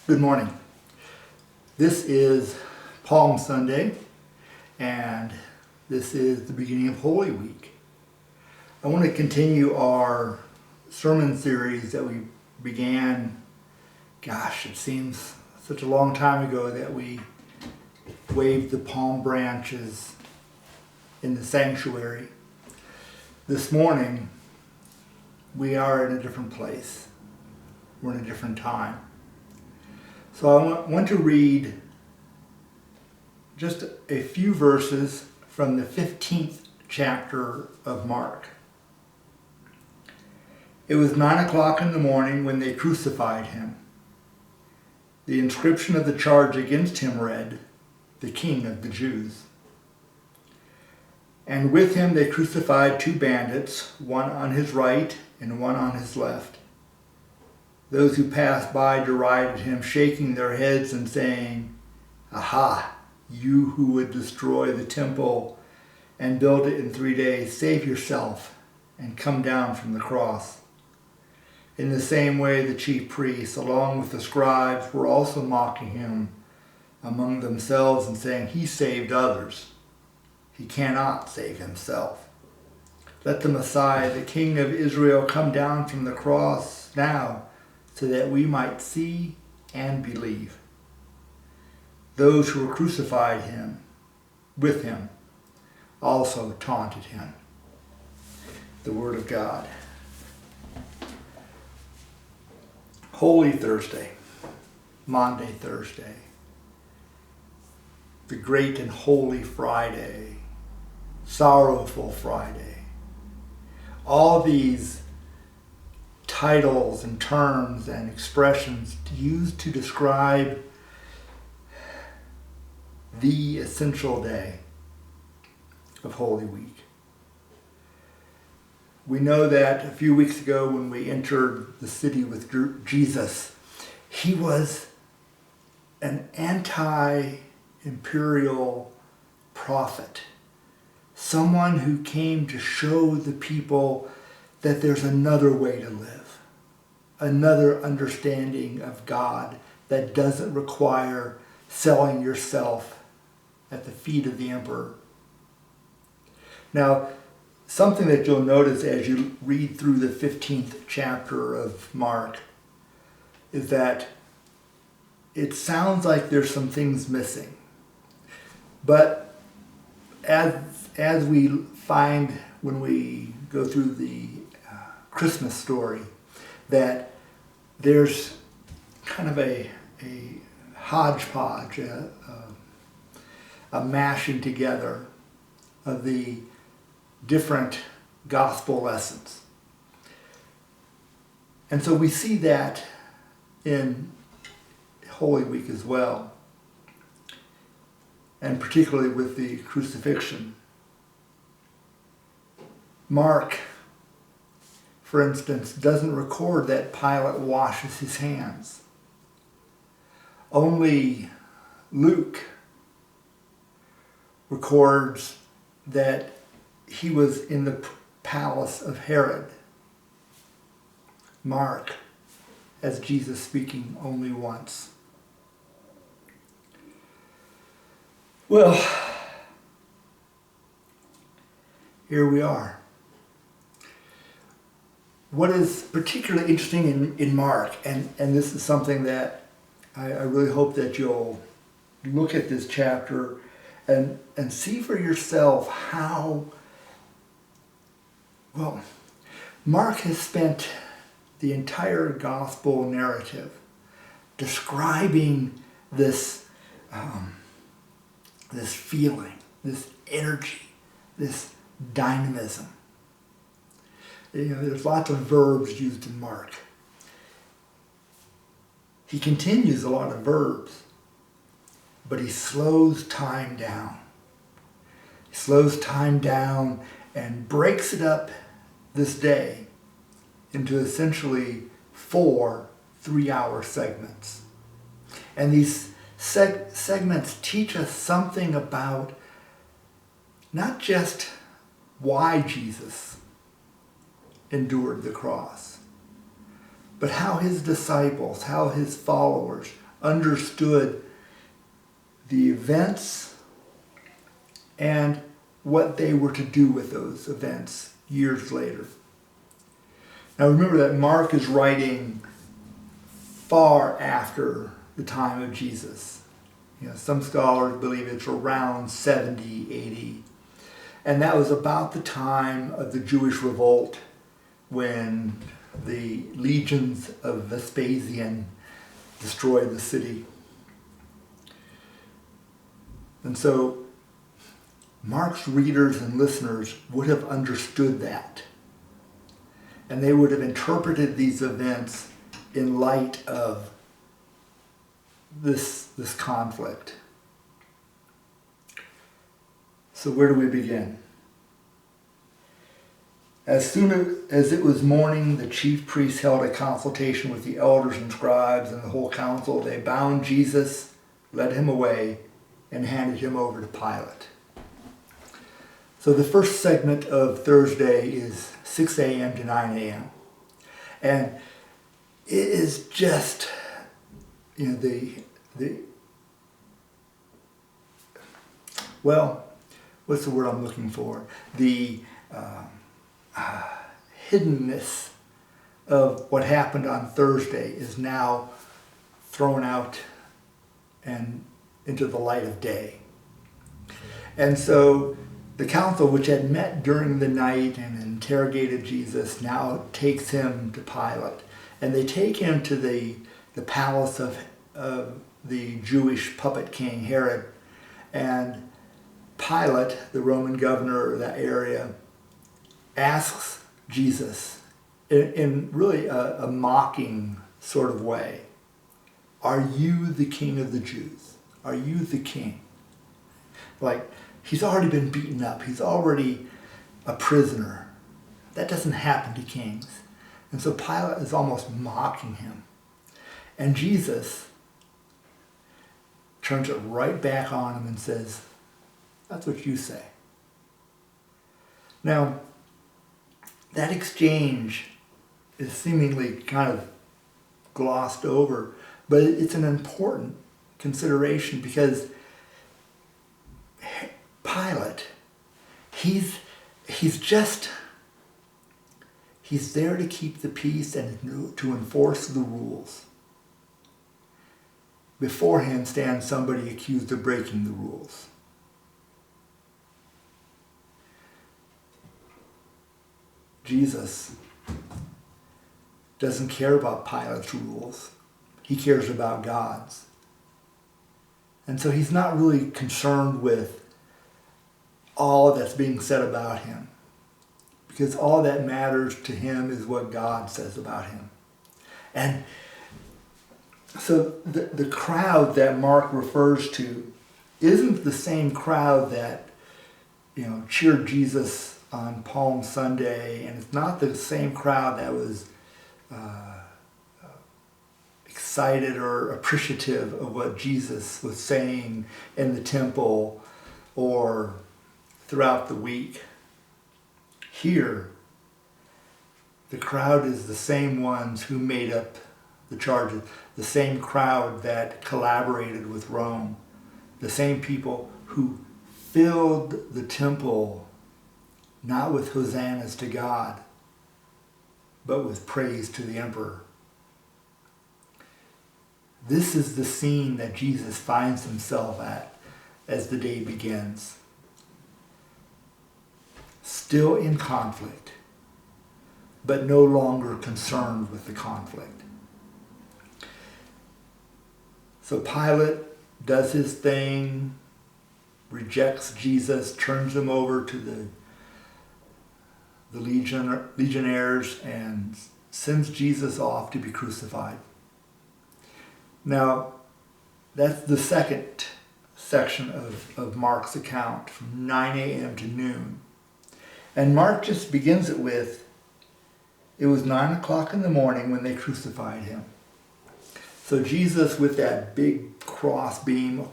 Good morning. This is Palm Sunday, and this is the beginning of Holy Week. I want to continue our sermon series that we began, it seems such a long time ago that we waved the palm branches in the sanctuary. This morning, we are in a different place. We're in a different time. So I want to read just a few verses from the 15th chapter of Mark. It was 9 o'clock in the morning when they crucified him. The inscription of the charge against him read, "The King of the Jews." And with him they crucified two bandits, one on his right and one on his left. Those who passed by derided him, shaking their heads and saying, "Aha, you who would destroy the temple and build it in 3 days, save yourself and come down from the cross." In the same way, the chief priests, along with the scribes, were also mocking him among themselves and saying, "He saved others. He cannot save himself. Let the Messiah, the King of Israel, come down from the cross now, so that we might see and believe." Those who were crucified with him also taunted him. The Word of God. Holy Thursday, Maundy Thursday, the great and holy Friday, sorrowful Friday. All these titles and terms and expressions used to describe the essential day of Holy Week. We know that a few weeks ago when we entered the city with Jesus, he was an anti-imperial prophet, someone who came to show the people that there's another way to live, another understanding of God that doesn't require selling yourself at the feet of the emperor. Now, something that you'll notice as you read through the 15th chapter of Mark is that it sounds like there's some things missing. But as we find when we go through the Christmas story, that there's kind of a hodgepodge, a mashing together of the different gospel lessons. And so we see that in Holy Week as well, and particularly with the crucifixion. Mark, for instance, doesn't record that Pilate washes his hands. Only Luke records that he was in the palace of Herod. Mark has Jesus speaking only once. Well, here we are. What is particularly interesting in Mark, and this is something that I really hope that you'll look at this chapter and see for yourself how, Mark has spent the entire gospel narrative describing this feeling, this energy, this dynamism. There's lots of verbs used in Mark. He continues a lot of verbs, but he slows time down. He slows time down and breaks it up this day into essentially 4 3-hour segments. And these segments teach us something about not just why Jesus endured the cross, but how his disciples, how his followers understood the events and what they were to do with those events years later. Now remember that Mark is writing far after the time of Jesus. Some scholars believe it's around 70 AD. And that was about the time of the Jewish revolt when the legions of Vespasian destroyed the city. And so Mark's readers and listeners would have understood that. And they would have interpreted these events in light of this conflict. So where do we begin? As soon as it was morning, the chief priests held a consultation with the elders and scribes and the whole council. They bound Jesus, led him away, and handed him over to Pilate. So the first segment of Thursday is 6 a.m. to 9 a.m. And it is just, what's the word I'm looking for? The hiddenness of what happened on Thursday is now thrown out and into the light of day. And so the council, which had met during the night and interrogated Jesus, now takes him to Pilate. And they take him to the palace of the Jewish puppet king Herod. And Pilate, the Roman governor of that area, asks Jesus in really a mocking sort of way, "Are you the king of the Jews? Are you the king?" Like, he's already been beaten up. He's already a prisoner. That doesn't happen to kings. And so Pilate is almost mocking him. And Jesus turns it right back on him and says, "That's what you say." Now, that exchange is seemingly kind of glossed over, but it's an important consideration because Pilate, he's there to keep the peace and to enforce the rules. Before him stands somebody accused of breaking the rules. Jesus doesn't care about Pilate's rules. He cares about God's. And so he's not really concerned with all that's being said about him, because all that matters to him is what God says about him. And so the crowd that Mark refers to isn't the same crowd that cheered Jesus on Palm Sunday, and it's not the same crowd that was excited or appreciative of what Jesus was saying in the temple or throughout the week. Here, the crowd is the same ones who made up the charges, the same crowd that collaborated with Rome, the same people who filled the temple not with hosannas to God, but with praise to the emperor. This is the scene that Jesus finds himself at as the day begins. Still in conflict, but no longer concerned with the conflict. So Pilate does his thing, rejects Jesus, turns him over to the legionnaires, and sends Jesus off to be crucified. Now, that's the second section of Mark's account, from 9 a.m. to noon. And Mark just begins it with, it was 9 o'clock in the morning when they crucified him. So Jesus, with that big cross beam